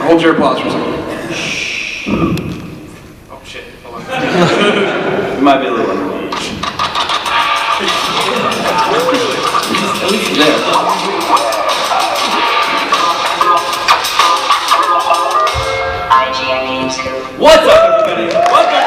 Hold your applause for a second. Oh shit, hold on. It might be a little under. At least it's there. What's up, everybody? Welcome.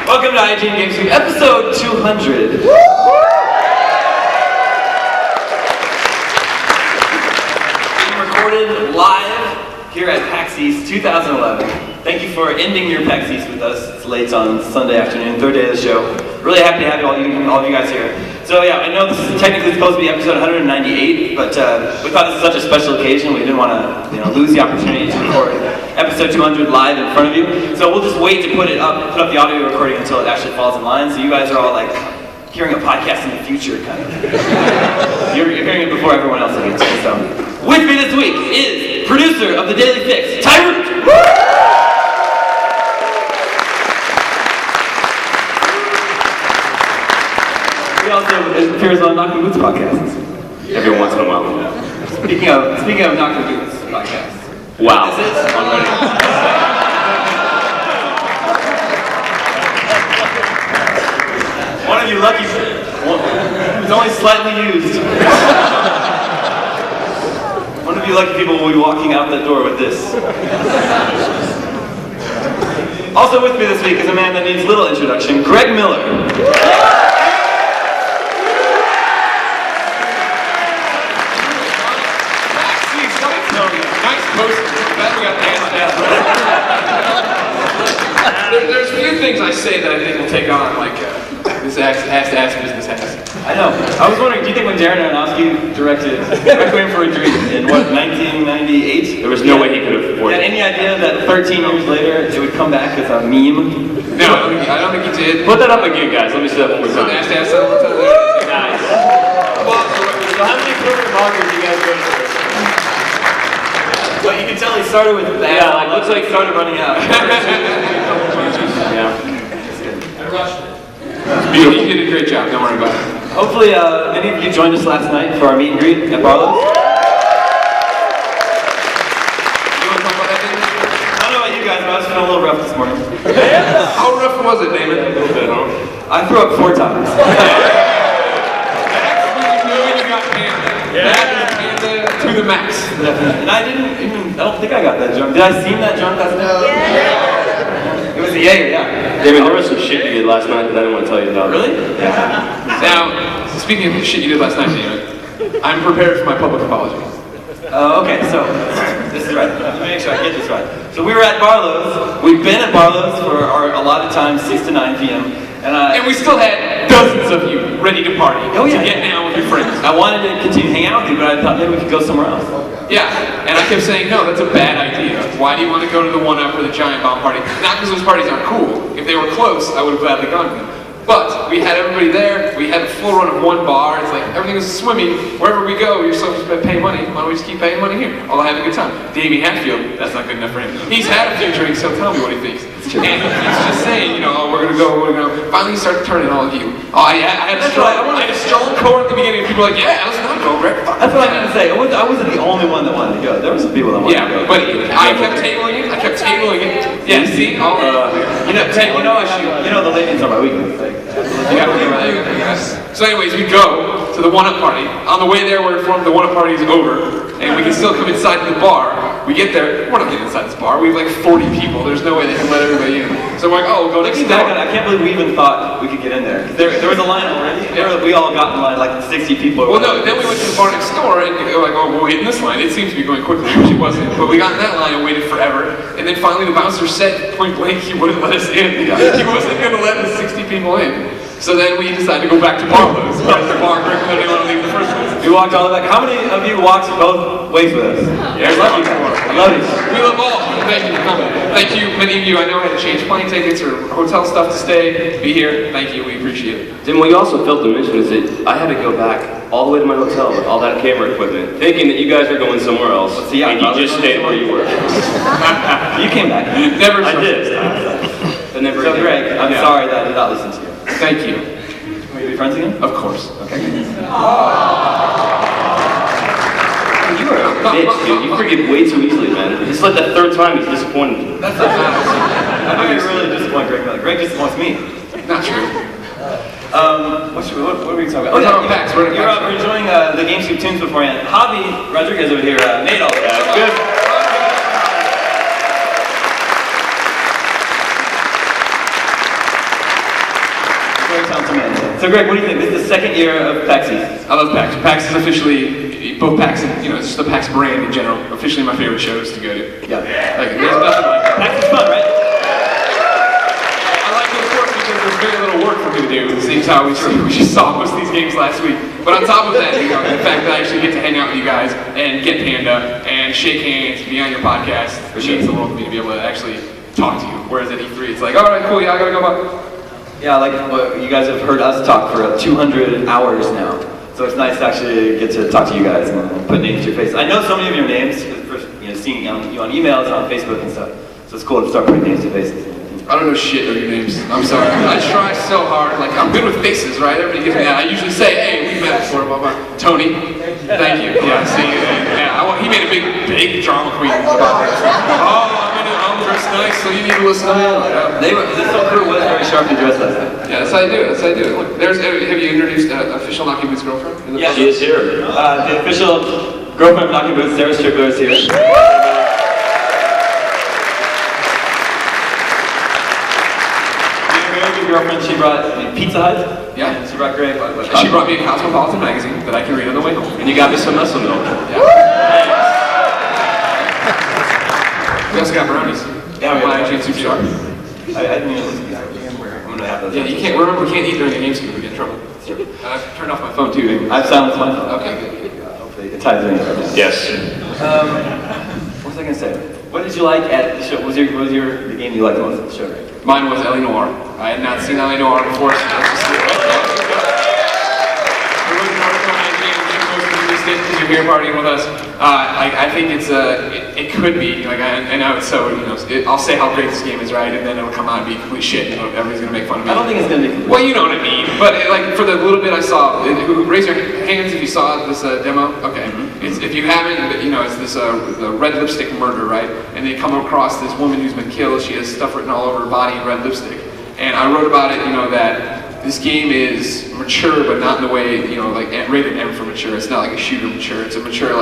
Welcome to IGN Games Week, episode 200. Being recorded live here at PAX East 2011. Thank you for ending your PAX East with us. It's late on Sunday afternoon, third day of the show. Really happy to have all of you guys here. So yeah, I know this is technically supposed to be episode 198, but we thought this was such a special occasion, we didn't want to lose the opportunity to record episode 200 live in front of you. So we'll just wait to put up the audio recording until it actually falls in line. So you guys are all like hearing a podcast in the future, kind of. You're hearing it before everyone else gets it. So with me this week is producer of the Daily Fix, Tyrone. He also appears on Knockin' Boots podcasts every once in a while. Speaking of Knockin' Boots podcasts. Wow. This is already. One of you lucky. It's only slightly used. One of you lucky people will be walking out that door with this. Also with me this week is a man that needs little introduction, Greg Miller. There's a few things I say that I think will take on, like this ass business has. I know. I was wondering, do you think when Darren Aronofsky directed Requiem for a Dream in 1998, there was no way he could have afforded had any idea that 13 years later it would come back as a meme? No, I don't think he did. Put that up again, guys. Let me see that one more time. Nice. Nice. So how many perfect markers do you guys go for? But you can tell he started with that. Yeah, like looks like he started running out. Yeah. I rushed it. You did a great job, don't worry about it. Hopefully, many of you joined us last night for our meet and greet at Barlow's. You want to talk about that, Daemon? I don't know about you guys, but I was feeling a little rough this morning. How rough was it, Daemon? A little bit, huh? I threw up 4 times. That's when you knew you got panda. That is panda to the max. And I don't think I got that drunk. Did I seem that drunk last night? Yeah. It was a yeah. David, there was some shit you did last night that I didn't want to tell you about. Really? Yeah. Now, speaking of the shit you did last night, Daemon, I'm prepared for my public apology. Okay, so this is right. Let me make sure I get this right. So we were at Barlow's. We've been at Barlow's for our allotted time, 6 to 9 p.m. And we still had dozens of you ready to party. Oh yeah. To get down with your friends. I wanted to continue hanging out with you, but I thought maybe we could go somewhere else. Yeah, and I kept saying, no, that's a bad idea. Why do you want to go to the one-up or the giant bomb party? Not because those parties aren't cool. If they were close, I would have gladly gone to them. But we had everybody there. We had a full run of one bar. It's like everything was swimming. Wherever we go, you're supposed to pay money. Why don't we just keep paying money here? I'll have a good time. Daemon Hatfield, that's not good enough for him. He's had a few drinks, so tell me what he thinks. And he's just saying, oh, we're gonna go. Finally, he started turning all of you. Oh, I had a strong core at the beginning. And people were like, yeah, let's not go, Greg. That's what I meant to say. I wasn't the only one that wanted to go. There were some people that wanted to go. Yeah, but I kept tabling it. Yeah, see? You know the ladies are my weakness. So anyways, we go to the one-up party. On the way there, we're informed the one-up party is over, and we can still come inside the bar. We get there, we're not getting inside this bar. We have like 40 people. There's no way they can let everybody in. So we're like, oh, we'll go next door. I can't believe we even thought we could get in there. There was a line already. Yeah. We all got in line, like 60 people. Well, no, then we went to the bar next door, and they were like, oh, we'll wait in this line. It seems to be going quickly, which it wasn't. But we got in that line and waited forever. And then finally the bouncer said point blank he wouldn't let us in. He wasn't going to let the 60 people in. So then we decided to go back to Barlow's, because the bar Greg didn't want to leave the first place. We walked all the way back. How many of you walked both ways with us? Yeah, I love you guys. I love you. We love all of you. Thank you for coming. Thank you, many of you. I know had to change plane tickets or hotel stuff to stay, be here. Thank you, we appreciate it. Then what you also failed to mention is that I had to go back all the way to my hotel with all that camera equipment, thinking that you guys were going somewhere else, and you just stayed where you were. You came back. Never. I did. But never So again. Greg, I'm Yeah. sorry that I did not listen to you. Thank you. Can we be friends again? Of course. Okay. You are a bitch, dude. You forget way too easily, man. It's like the third time he's disappointed. That's not bad. I really disappoint Greg. Greg disappoints me. Not true. What are we talking about? We're talking about PAX. We're at You're PAX. enjoying the GameScoop tunes beforehand. Javi Rodriguez over here made all of that. Good. Very talented man. So Greg, what do you think? This is the second year of PAX East. I love PAX. PAX is officially, both PAX and, it's just the PAX brand in general, officially my favorite shows to go to. Yeah. Like, there's nothing like that. PAX is fun, right? I like it, of course, because there's very little work for me to do. It seems how we just saw most of these games last week. But on top of that, the fact that I actually get to hang out with you guys and get Panda and shake hands, be on your podcast, it means the world to me to be able to actually talk to you. Whereas at E3, it's like, all right, cool, yeah, I gotta go back. Yeah, like you guys have heard us talk for 200 hours now. So it's nice to actually get to talk to you guys and put names to your faces. I know so many of your names, for, seeing you on emails and on Facebook and stuff. So it's cool to start putting names to faces. I don't know shit of your names. I'm sorry. I try so hard. Like, I'm good with faces, right? Everybody gives me that. I usually say, hey, we've met before, blah, blah. Tony. Thank you. Yeah, see, he made a big drama queen about this. I'm dressed nice, so you need to listen to me. This whole crew was very sharply dressed last night. Yeah, that's how you do it. That's how you do it. Look, have you introduced official Knocking Boots girlfriend? Yeah, She is here. the official girlfriend of Knocking Boots, Sarah Strickler, is here. Girlfriend, she brought me Pizza Hut. Yeah. She brought Greg. She brought me a Cosmopolitan magazine that I can read on the way home. And you got me some muscle milk. Yeah. We also got brownies. Yeah, we my have Gene Superstar. I didn't even listen to these. I'm gonna have those. Yeah, you can't. Remember, we can't eat during a game scoop. We get in trouble. I've turned off my phone too. I've silenced my phone. Okay, good. Hopefully it ties in. Yes. What was I gonna say? What did you like at the show? What was the game you liked the most at the show? Right? Mine was L.A. Noire. I had not seen L.A. Noire before, so let's just see it. There was an article on IGN, Jim posted you missed it because you're here partying with us. I think it could be, I know it's so, I'll say how great this game is, right, and then it'll come out and be complete shit, and everybody's gonna make fun of me. I don't think it's gonna be complete. Well, you know what I mean, but for the little bit I saw, raise your hands if you saw this demo. Okay, if you haven't, it's this the red lipstick murder, right? And they come across this woman who's been killed. She has stuff written all over her body in red lipstick. And I wrote about it, that this game is mature, but not in the way, rated M for mature. It's not like a shooter mature. It's a mature,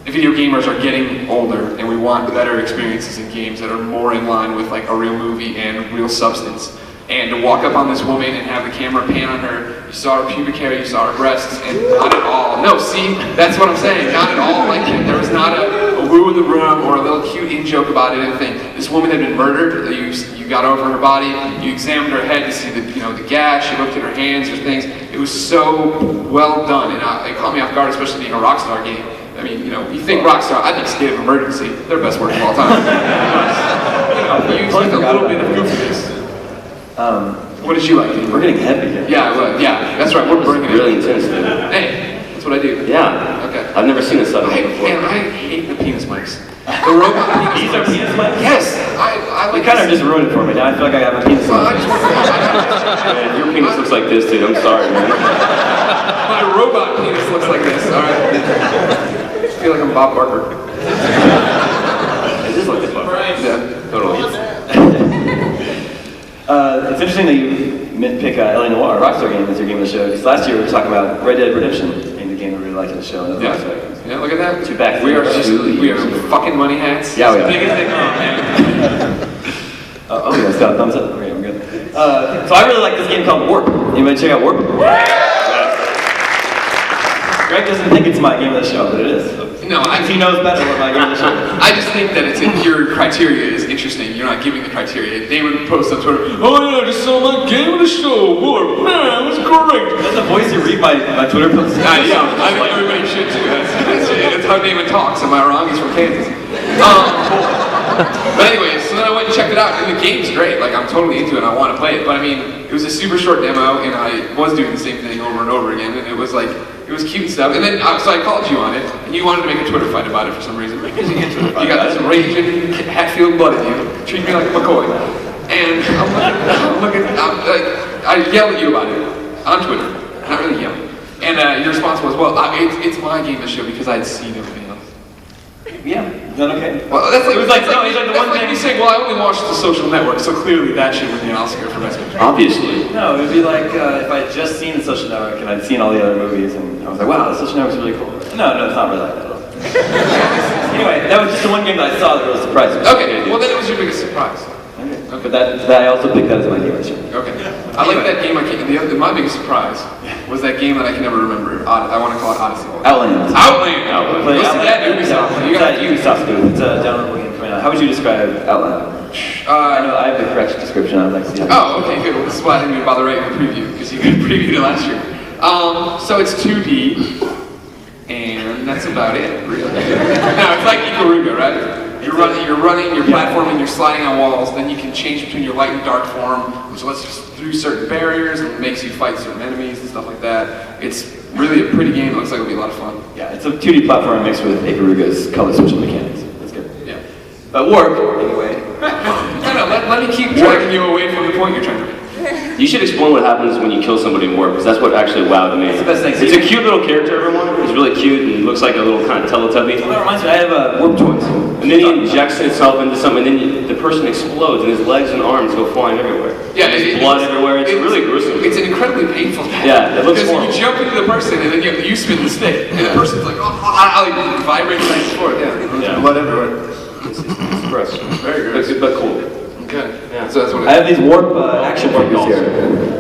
video gamers are getting older, and we want better experiences in games that are more in line with a real movie and real substance. And to walk up on this woman and have the camera pan on her, you saw her pubic hair, you saw her breasts, and not at all. No, see, that's what I'm saying. Not at all like it. There was not a woo in the room or a little cute in-joke about it. Anything. This woman had been murdered. You got over her body. You examined her head to see the gash. You looked at her hands or things. It was so well done, and it caught me off guard, especially being a Rockstar game. I mean, you think Rockstar, I think State of Emergency, their best work of all time. You expect a little bit of goofiness. What did you like? We're getting heavy here. Yeah, that's right, we're bringing it. Really intense, dude. Hey, that's what I do. Yeah. Okay. I've never seen a sudden one before. Man, I hate the penis mics. The robot penis These are mics. penis mics? Yes, I like You kind of just ruined it for me. Now I feel like I have a penis Well, I mic. just want Man, your penis looks like this, dude. I'm sorry, man. my robot penis looks like this, alright? I feel like I'm Bob Barker. It is like this one. Yeah. Totally. It's interesting that you pick L.A. Noire, Rockstar game, as your game of the show. Because last year we were talking about Red Dead Redemption being the game we really liked in the show. And Yeah, look at that. Two back. We are fucking money hats. Yeah, we are. Big as they come, man. Yeah, it's got a thumbs up. Okay, I'm good. So I really like this game called Warp. Anybody check out Warp? Greg doesn't think it's my game of the show, but it is. No, He knows better what my game of the show is. I just think that your criteria is interesting. You're not giving the criteria. Damon posts on Twitter, oh yeah, I just saw my game of the show. Boy, man, it was great. That's the voice you read my Twitter posts. I think everybody should too. That's how Damon talks. Am I wrong? He's from Kansas. But anyway, so then I went and checked it out, and the game's great. I'm totally into it. I want to play it. But I mean, it was a super short demo, and I was doing the same thing over and over again, and it was cute and stuff. And then, so I called you on it, and you wanted to make a Twitter fight about it for some reason. You got this raging Hatfield blood in you. treat me like a McCoy. And I yell at you about it on Twitter. Not really yelling. And your response was, well, it's my game to show because I'd seen everything else. Yeah, is that okay? Well, that's like, it was like, no, he's like the one thing. You saying, well, I only watched The Social Network, so clearly that should win the Oscar for Best Picture. Obviously. No, it would be like if I had just seen The Social Network and I'd seen all the other movies and I was like, wow, The Social Network's really cool. No, it's not really like that at all. Anyway, that was just the one game that I saw that really surprised me. Okay, well then it was your biggest surprise. Okay. But I also picked that as my game this year. Okay. I like that game. My biggest surprise was that game that I can never remember. I want to call it Odyssey. Outland. Listen to that Ubisoft. You got Ubisoft good. It's a downloadable game coming out. How would you describe Outland? I know I have the correct description. I'd like to see it. Oh, okay, good. Well, this is why I didn't even bother writing the preview because you previewed it last year. So it's 2D, and that's about it, really. No, it's like Ikaruga, right? You're running, you're platforming, you're sliding on walls, then you can change between your light and dark form, which lets you through certain barriers and makes you fight certain enemies and stuff like that. It's really a pretty game. It looks like it'll be a lot of fun. Yeah, it's a 2D platform mixed with Ikaruga's color switching mechanics. That's good. Yeah. But Warp, anyway. No, let me keep dragging you away from the point you're trying to make. You should explain what happens when you kill somebody in Warp, because that's what actually wowed me. It's the best thing. It's a cute little character, everyone. He's really cute and looks like a little kind of Teletubby. Well, that reminds me, I have Warp toys. And then he injects himself into something, and then the person explodes, and his legs and arms go flying everywhere. Yeah, there's blood everywhere. It's really gruesome. It's an incredibly painful death. Yeah, it looks horrible. Because you jump into the person, and then you spin the stick, and the person's like, oh, vibrating back and forth. Yeah, blood everywhere. It's impressive. Very good. But cool. Okay. Yeah. So that's what it is. I have these Warp action figures here.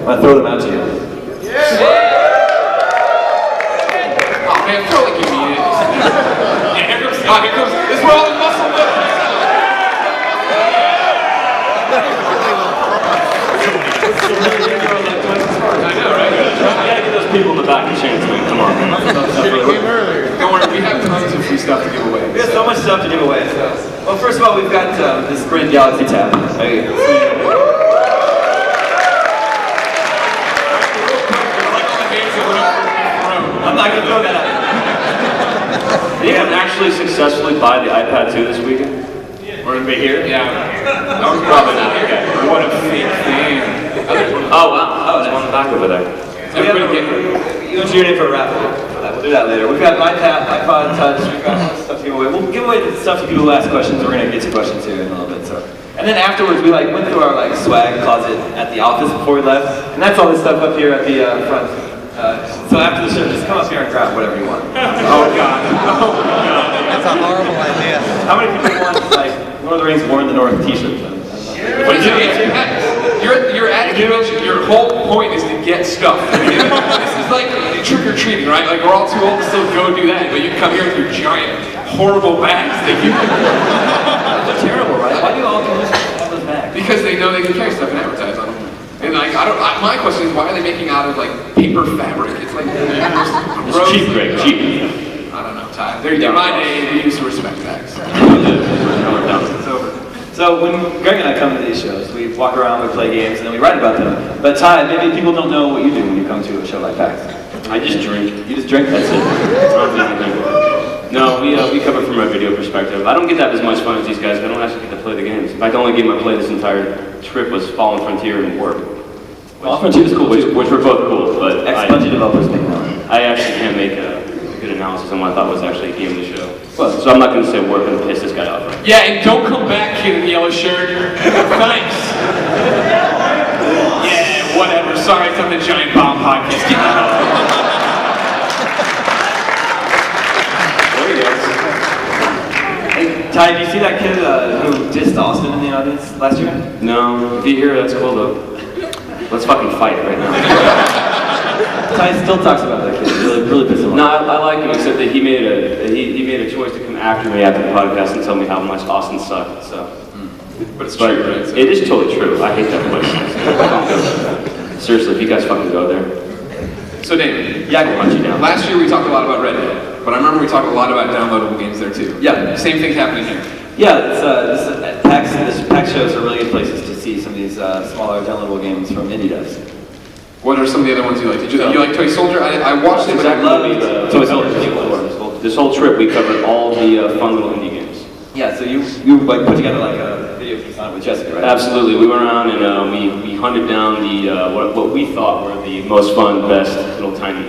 I'm gonna throw them out to you. Yeah. Oh man, throw like you mean it. Yeah, here comes. This is where all the muscle lives. I know, right? You gotta get those people in the back of chains, man. Come on. Don't worry, we have tons of free stuff to give away. We have so much stuff to give away. Well, first of all, we've got this great Galaxy tab. I'm not gonna throw that out. Did anyone actually successfully buy the iPad 2 this weekend? We're gonna be here? Yeah. I was probably not. Okay. What a fake fan. Oh, wow. There's one in the back over there. You want your name for a raffle? We'll do that later. We've got my iPod Touch. We've got stuff to give away. We'll give away the stuff to people who ask questions. We're gonna get to questions here in a little bit. So, and then afterwards, we went through our swag closet at the office before we left, and that's all this stuff up here at the front. So after the show, just come up here and grab whatever you want. Oh God! Oh God! That's a horrible idea. How many people want Lord of the Rings War in the North T-shirts? But your attitude, your whole point is to get stuff. I mean, this is like trick or treating, right? Like we're all too old to still go do that, but you come here with your giant, horrible bags. They're terrible, right? Why do you all have those bags? Because they know they can carry stuff and advertise on them. And my question is, why are they making out of paper fabric? It's like It's cheap, Greg. Cheap. I don't know, Ty. In my day, we used to respect bags. It's over. So when Greg and I come to these shows, we walk around, we play games, and then we write about them. But Ty, maybe people don't know what you do when you come to a show like PAX. I just drink. You just drink? That's it. No, we cover from a video perspective. I don't get that as much fun as these guys. I don't actually get to play the games. In fact, the only game I played this entire trip was Fallen Frontier and Warp. Fallen Frontier is cool, which were both cool, but ex-Bungie developers make one. I actually can't make a good analysis on what I thought was actually a game of the show. Well, so I'm not going to say Warp and piss this guy off. Right? Yeah, and don't come back, kid in the yellow shirt. Thanks. Yeah, whatever. Sorry, it's on the Giant Bomb podcast. Get the hell out. Hey, Ty, did you see that kid who dissed Austin in the audience last year? No. If you hear that's cool though. Let's fucking fight right now. Ty still talks about that kid. Really pisses him off. No, I like him, except that he made a choice to come after me after the podcast and tell me how much Austin sucked. So, but it's true, right? It is totally true. I hate that place. Don't go there. Seriously, if you guys fucking go there. So, Daemon, yeah, I can punch you down. Last year we talked a lot about Red Dead, but I remember we talked a lot about downloadable games there too. Yeah. Same thing happening here. Yeah, PAX shows are really good places to see some of these smaller downloadable games from indie devs. What are some of the other ones you like? Did you like Toy Soldier? I watched it, but I love Toy Soldier. This whole trip we covered all the fun little indie games. Yeah, so you put together a video piece on it with Jessica, right? Absolutely. We went around and we hunted down the what we thought were the most fun, best little tiny